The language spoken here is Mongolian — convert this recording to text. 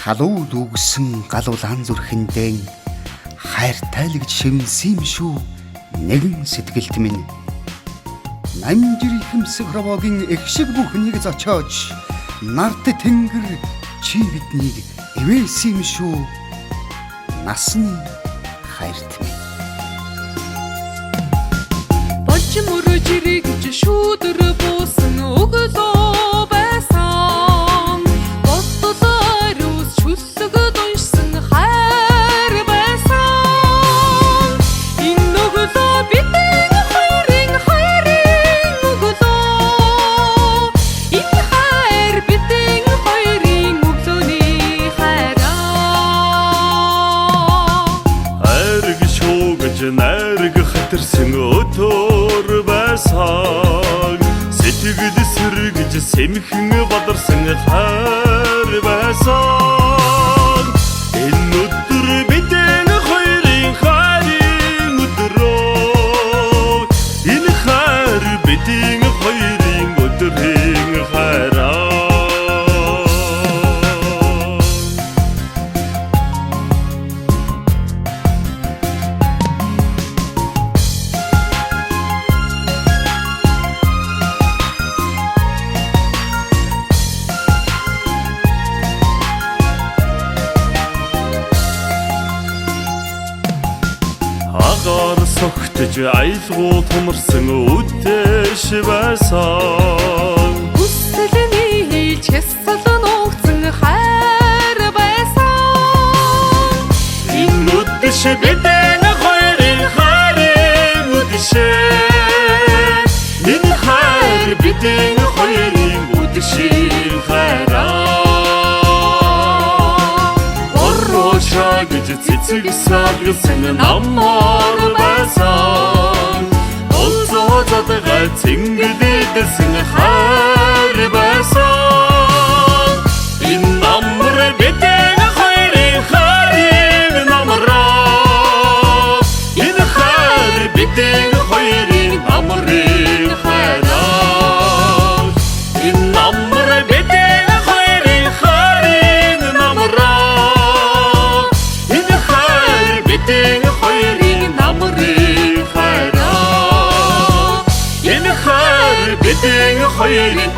халуул үгсэн галуулан зүрхэндээ хайртайлагч шивнсэн юм шүү нэгэн сэтгэлт минь. Намжир ихэмсэг ровогийн эгшиг бүхнийг зочоож нарт тэнгэр чи биднийг ивээсэн юм шүү насны хайрт минь. Болж мөрөж ирэгж шүүдэр буусан өглөө байсан. Бослоор үс чүлсгд уншсан хайр байсан. Энэ өглөө бидний хоёрын өглөө. Энэ хайр бидний хоёрын өглөөний хайраа. Хайрг шуугж найрг хатарсан өдөр байсан. Сэтгэл сэргэж сэмхэн бадарсан хайр байсан. Энэ өдөр бидний хоёрын хайрын өдрөө. Энэ хайр бидний хоёрын өдрийн хайраа. Агаар согтж аялгуу тунарсан үдэш байсан. Хүсэлний хийлж хэсэлэн угцэн хайр байсан. Энэ үдэш бидний хоёрын хайрын үдэш. Энэ хайр бидний хоёрын үдэшийн хайраа. Ороча гэж цэцэг сагсан намар байсан. Олзоо задгай цэнгэлэдсэн хайр байсан. Энэ намар бидний хоёрын хайрын намраа. Энэ хайр бидний хоёрын намрын хайраа. Энэ намар бидний хоёрын хайрын намраа. Энэ хайр бидний хоёрын намрын хайраа. Энэ хайр бидний хоёрын